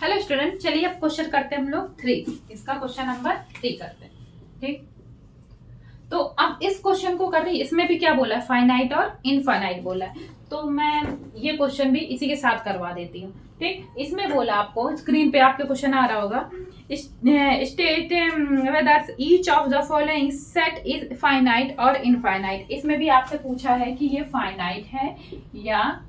Hello student, चलिए अब question करते हैं हम लोग 3। इसका क्वेश्चन नंबर 3 करते हैं। ठीक, तो अब इस क्वेश्चन को कर रही, इसमें भी क्या बोला है, फाइनाइट और इनफाइनाइट बोला है। तो मैं ये क्वेश्चन भी इसी के साथ करवा देती हूँ। ठीक, इसमें बोला आपको स्क्रीन पे आपके क्वेश्चन आ रहा होगा, state whether each of the following set is finite और इनफाइनाइट। इसमें भी आपसे पूछा है कि ये फाइनाइट है या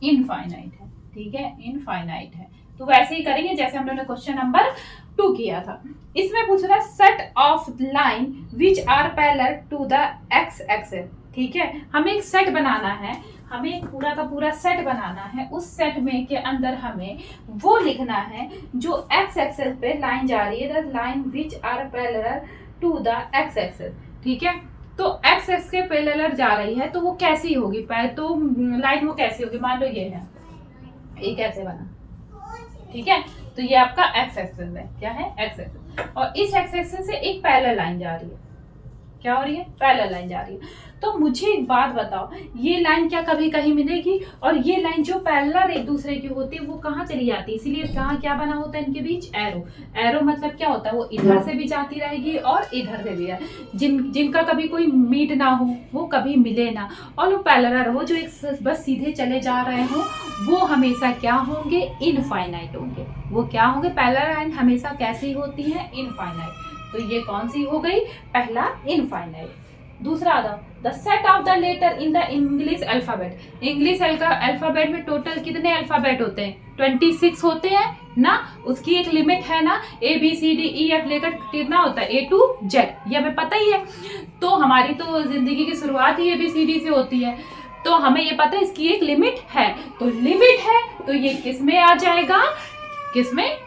इनफाइनाइट है। ठीक है, इनफाइनाइट है तो वैसे ही करेंगे जैसे हम लोगों ने क्वेश्चन नंबर 2 किया था। इसमें पूछ रहा है set of line which are parallel to the X axis. ठीक है, हमें एक सेट बनाना है, हमें एक पूरा का पूरा सेट बनाना है। उस सेट में के अंदर हमें वो लिखना है जो एक्स एक्सिस पे लाइन जा रही है, the line which are parallel to the X axis. ठीक है, तो एक्स एक्स के पैरेलल जा रही है तो वो कैसी होगी, तो लाइन वो कैसी होगी, मान लो ये है, ये कैसे बना। ठीक है, तो ये आपका एक्स एक्सिस है, क्या है, एक्स एक्सिस, और इस एक्स एक्सिस से एक पैरेलल लाइन जा रही है। क्या हो रही है, पैरेलल लाइन जा रही है। तो मुझे एक बात बताओ, ये लाइन क्या कभी कहीं मिलेगी? और ये लाइन जो पैरेलल एक दूसरे की होती है वो कहाँ चली जाती है, इसीलिए कहाँ क्या बना होता है इनके बीच, एरो। एरो मतलब क्या होता है, वो इधर से भी जाती रहेगी और इधर से भी है। जिनका कभी कोई मीट ना हो, वो कभी मिले ना, और वो पैरेलल हो, जो एक बस सीधे चले जा रहे हो, वो हमेशा क्या होंगे, इनफाइनाइट होंगे। वो क्या होंगे, पैरेलल लाइन हमेशा कैसी होती है, इनफाइनाइट। तो ये कौन सी हो गई, पहला इनफाइनाइट। दूसरा the set of the letter in the English alphabet. English alphabet में टोटल कितने अल्फाबेट होते हैं, 26 होते हैं ना। उसकी एक लिमिट है ना, ABCDEF लेकर कितना होता है, A to Z, ये हमें पता ही है। तो हमारी तो जिंदगी की शुरुआत ही ABCD से होती है, तो हमें ये पता है इसकी एक लिमिट है। तो लिमिट है तो ये किस में आ जाएगा, किस में,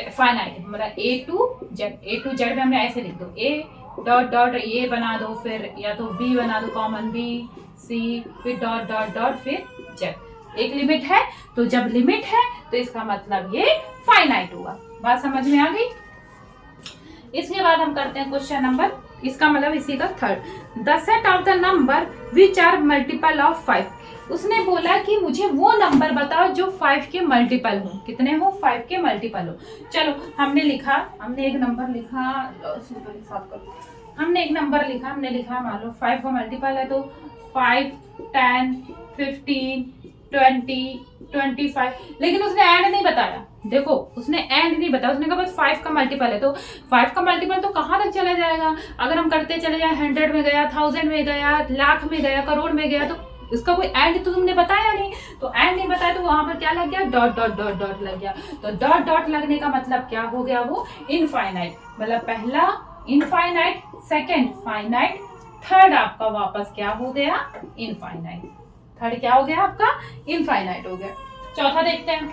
फाइनाइट, मतलब A to Z। A to Z में हमने ऐसे लिख दो, A डॉट डॉट ये बना दो, फिर या तो B बना दो कॉमन, B C, फिर डॉट डॉट डॉट, फिर Z। एक लिमिट है, तो जब लिमिट है तो इसका मतलब ये फाइनाइट होगा। बात समझ में आ गई। इसके बाद हम करते हैं क्वेश्चन नंबर, इसका मतलब इसी का third, the set of the number which are multiple of 5। उसने बोला कि मुझे वो नंबर बताओ जो 5 के मल्टीपल हो। कितने हो, 5 के मल्टीपल हो। चलो हमने लिखा, हमने एक नंबर लिखा, हमने एक नंबर लिखा, हमने लिखा मान लो 5 का मल्टीपल है तो 5, 10, 15, 20, 25। लेकिन उसने एंड नहीं बताया, देखो उसने एंड नहीं बताया, उसने कहा बस 5 का मल्टीपल है। तो 5 का मल्टीपल तो कहाँ तक चला जाएगा, अगर हम करते चले जाए 100 में गया, 1000 में गया, लाख में गया, करोड़ में गया, तो इसका कोई एंड तो तुमने बताया नहीं। तो एंड नहीं बताया तो वहां पर क्या लग गया, डॉट डॉट डॉट डॉट लग गया। तो डॉट डॉट लगने का मतलब क्या हो गया, वो इनफाइनाइट। मतलब पहला इनफाइनाइट, सेकंड फाइनाइट, थर्ड आपका वापस क्या हो गया, इनफाइनाइट। थर्ड क्या हो गया आपका, इनफाइनाइट हो गया। चौथा देखते हैं,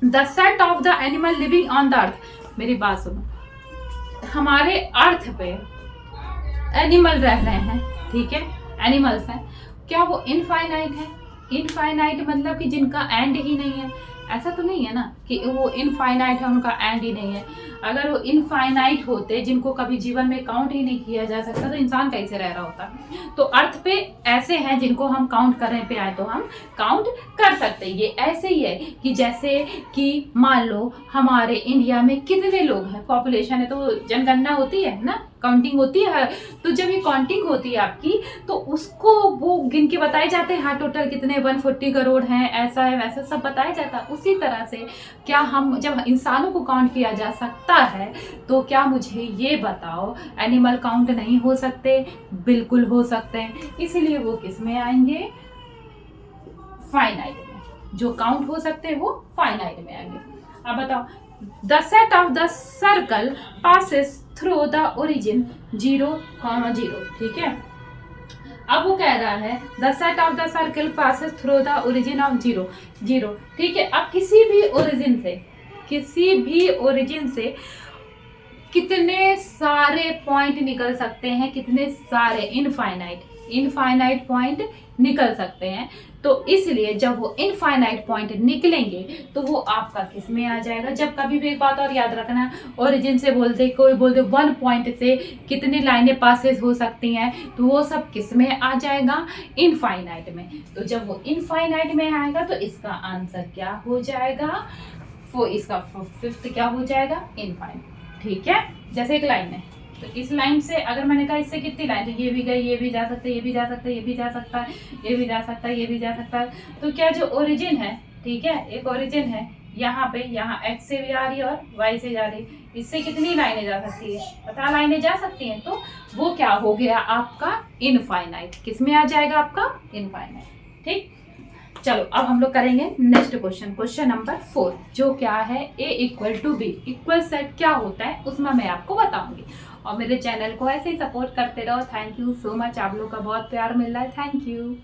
the set of the animal living on the earth. मेरी बात सुनो, हमारे अर्थ पे एनिमल रह रहे हैं, ठीक है, एनिमल्स हैं, क्या वो इनफाइनाइट है? इनफाइनाइट मतलब कि जिनका एंड ही नहीं है, ऐसा तो नहीं है ना कि वो इनफाइनाइट है, उनका एंड ही नहीं है। अगर वो इनफाइनाइट होते, जिनको कभी जीवन में काउंट ही नहीं किया जा सकता, तो इंसान कैसे रह रहा होता। तो अर्थ पे ऐसे हैं जिनको हम काउंट करने पे आए तो हम काउंट कर सकते हैं। ये ऐसे ही है कि जैसे कि मान लो हमारे इंडिया में कितने लोग हैं, पॉपुलेशन है, तो जनगणना होती है ना, काउंटिंग होती है। तो जब ये काउंटिंग होती है आपकी, तो उसको वो गिन के बताए जाते हैं, हाँ टोटल कितने 140 करोड़ हैं, ऐसा है वैसा सब बताया जाता है। उसी तरह से क्या हम, जब इंसानों को काउंट किया जा सकता है, तो क्या मुझे ये बताओ एनिमल काउंट नहीं हो सकते? बिल्कुल हो सकते हैं, इसीलिए वो किस में आएंगे, फाइनाइट में। जो काउंट हो सकते हैं वो फाइनाइट में आएंगे। अब बताओ, the set of the circle passes through the origin 0, 0। ठीक है, अब वो कह रहा है the set of the circle passes through the origin of 0, 0। ठीक है, अब किसी भी ओरिजिन से कितने सारे पॉइंट निकल सकते हैं, कितने सारे, इनफाइनाइट पॉइंट निकल सकते हैं। तो इसलिए जब वो इनफाइनाइट पॉइंट निकलेंगे तो वो आपका किस में आ जाएगा। जब कभी भी एक बात और याद रखना, ओरिजिन से बोलते, कोई बोलते 1 पॉइंट से कितनी लाइनें पासेस हो सकती हैं, तो वो सब किस में आ जाएगा, इनफाइनाइट में। तो जब वो इनफाइनाइट में आएगा तो इसका आंसर क्या हो जाएगा, वो इसका फिफ्थ क्या हो जाएगा, इनफाइनाइट। ठीक है, जैसे एक लाइन है, तो इस लाइन से अगर मैंने कहा इससे कितनी लाइन, तो ये भी गई, ये भी जा सकता है, ये भी जा सकता है, ये भी जा सकता है, ये भी जा सकता है, ये भी जा सकता है। तो क्या जो ओरिजिन है, ठीक है, एक ओरिजिन है यहाँ पे, यहाँ एक्स से भी आ रही है और वाई से जा रही है, इससे कितनी लाइनें जा सकती है, पता लाइनें जा सकती हैं, तो वो क्या हो गया आपका इनफाइनाइट। किस में आ जाएगा आपका इनफाइनाइट। ठीक, चलो अब हम लोग करेंगे नेक्स्ट क्वेश्चन, क्वेश्चन नंबर 4, जो क्या है A equal to B equal set क्या होता है उसमें मैं आपको बताऊंगी। और मेरे चैनल को ऐसे ही सपोर्ट करते रहो। थैंक यू सो मच, आप लोग का बहुत प्यार मिल रहा है, थैंक यू।